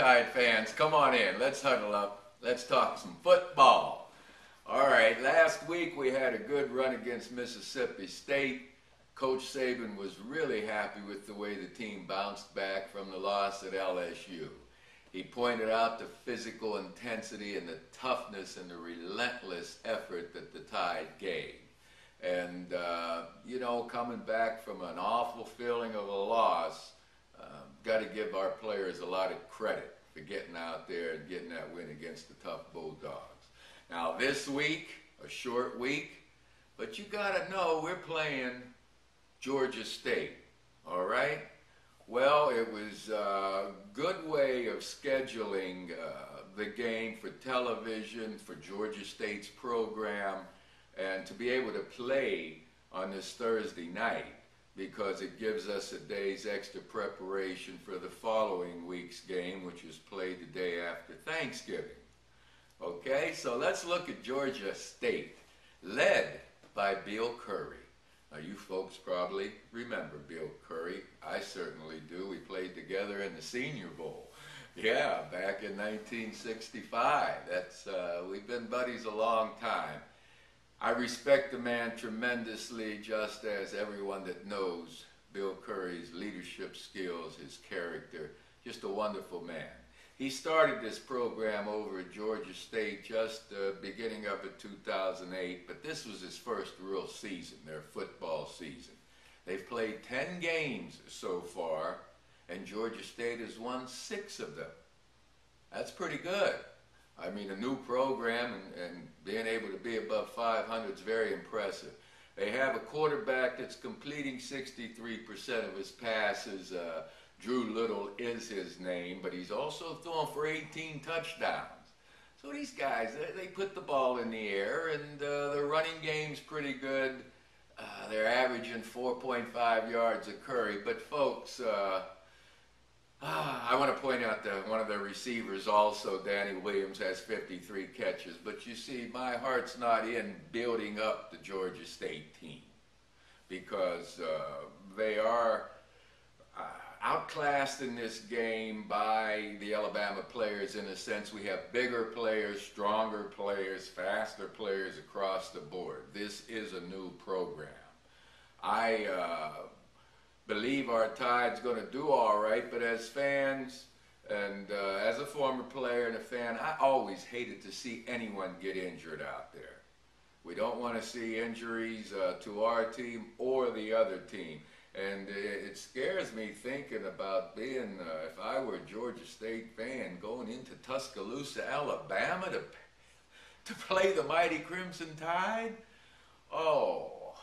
Tide fans, come on in. Let's huddle up. Let's talk some football. All right, last week we had a good run against Mississippi State. Coach Saban was really happy with the way the team bounced back from the loss at LSU. He pointed out the physical intensity and the toughness and the relentless effort that the Tide gave. And, coming back from an awful feeling of a loss, got to give our players a lot of credit for getting out there and getting that win against the tough Bulldogs. Now, this week, a short week, but you got to know we're playing Georgia State, all right? Well, it was a good way of scheduling the game for television, for Georgia State's program, and to be able to play on this Thursday night because it gives us a day's extra preparation for the following week's game, which is played the day after Thanksgiving. Okay, so let's look at Georgia State, led by Bill Curry. Now, you folks probably remember Bill Curry. I certainly do. We played together in the Senior Bowl. Yeah, back in 1965. We've been buddies a long time. I respect the man tremendously, just as everyone that knows Bill Curry's leadership skills, his character, just a wonderful man. He started this program over at Georgia State just beginning of it 2008, but this was his first real season, their football season. They've played 10 games so far, and Georgia State has won 6 of them. That's pretty good. I mean, a new program and being able to be above 500 is very impressive. They have a quarterback that's completing 63% of his passes. Drew Little is his name, but he's also throwing for 18 touchdowns. So these guys, they put the ball in the air, and their running game's pretty good. They're averaging 4.5 yards a carry. But folks, I want to point out that one of the receivers also, Danny Williams, has 53 catches. But you see, my heart's not in building up the Georgia State team because they are outclassed in this game by the Alabama players in a sense. We have bigger players, stronger players, faster players across the board. This is a new program. I believe our Tide's going to do all right, but as fans and as a former player and a fan, I always hated to see anyone get injured out there. We don't want to see injuries to our team or the other team. And it scares me thinking about being, if I were a Georgia State fan, going into Tuscaloosa, Alabama to play the mighty Crimson Tide. Oh,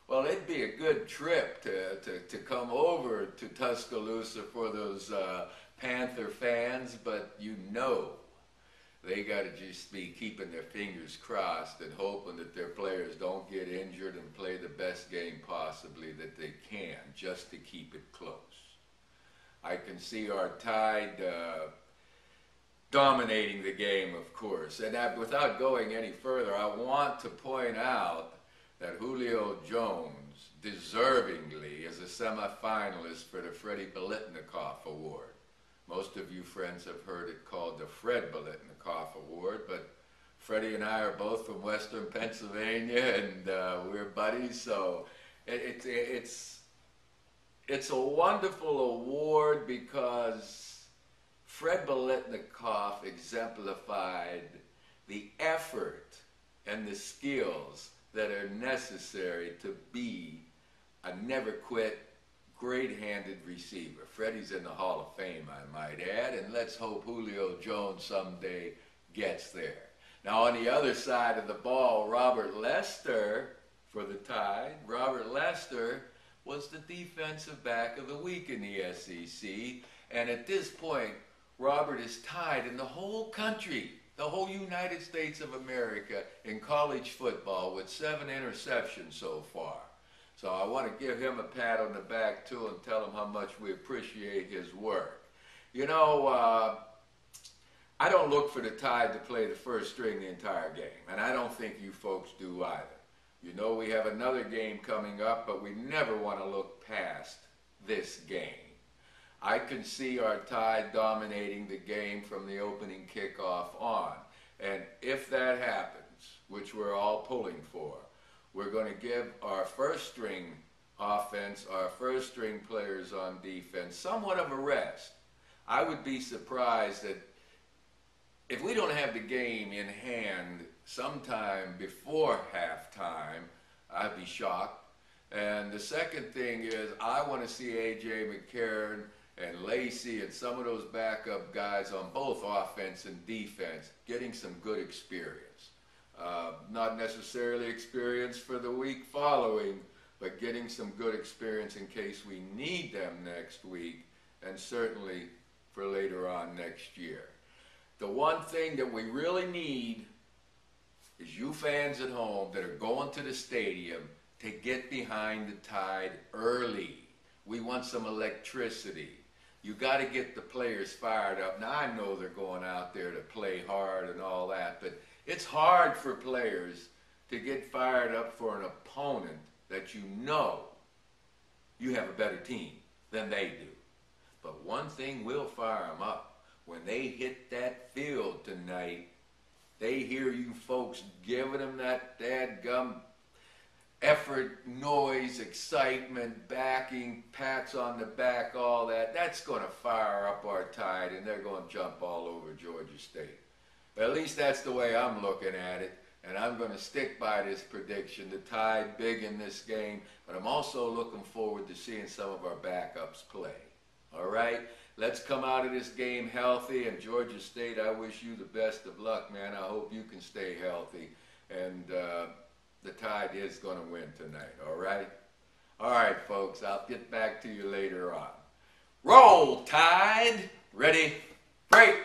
well, it'd be a good trip to come over to Tuscaloosa for those Panther fans, but you know they got to just be keeping their fingers crossed and hoping that their players don't get injured and play the best game possibly that they can, just to keep it close. I can see our Tide dominating the game, of course. And without going any further, I want to point out that Julio Jones deservingly is a semifinalist for the Freddie Biletnikoff Award. Most of you friends have heard it called the Fred Biletnikoff Award, but Freddie and I are both from Western Pennsylvania, and we're buddies, so it's a wonderful award because Fred Biletnikoff exemplified the effort and the skills that are necessary to be a never-quit, great-handed receiver. Freddie's in the Hall of Fame, I might add, and let's hope Julio Jones someday gets there. Now, on the other side of the ball, Robert Lester for the Tide. Robert Lester was the defensive back of the week in the SEC, and at this point, Robert is tied in the whole country, the whole United States of America in college football with 7 interceptions so far. So I want to give him a pat on the back, too, and tell him how much we appreciate his work. You know, I don't look for the Tide to play the first string the entire game, and I don't think you folks do either. You know we have another game coming up, but we never want to look past this game. I can see our Tide dominating the game from the opening kickoff on. And if that happens, which we're all pulling for, we're going to give our first string offense, our first string players on defense, somewhat of a rest. I would be surprised that if we don't have the game in hand sometime before halftime, I'd be shocked. And the second thing is, I want to see A.J. McCarron and Lacey and some of those backup guys on both offense and defense getting some good experience. Not necessarily experience for the week following, but getting some good experience in case we need them next week, and certainly for later on next year. The one thing that we really need is you fans at home that are going to the stadium to get behind the Tide early. We want some electricity. You got to get the players fired up. Now, I know they're going out there to play hard and all that, but it's hard for players to get fired up for an opponent that you know you have a better team than they do. But one thing will fire them up. When they hit that field tonight, they hear you folks giving them that dadgum effort, noise, excitement, backing, pats on the back, all that. That's going to fire up our Tide, and they're going to jump all over Georgia State. At least that's the way I'm looking at it, and I'm going to stick by this prediction. The Tide big in this game, but I'm also looking forward to seeing some of our backups play. All right? Let's come out of this game healthy, and Georgia State, I wish you the best of luck, man. I hope you can stay healthy, and the Tide is going to win tonight, all right? All right, folks, I'll get back to you later on. Roll, Tide! Ready, break!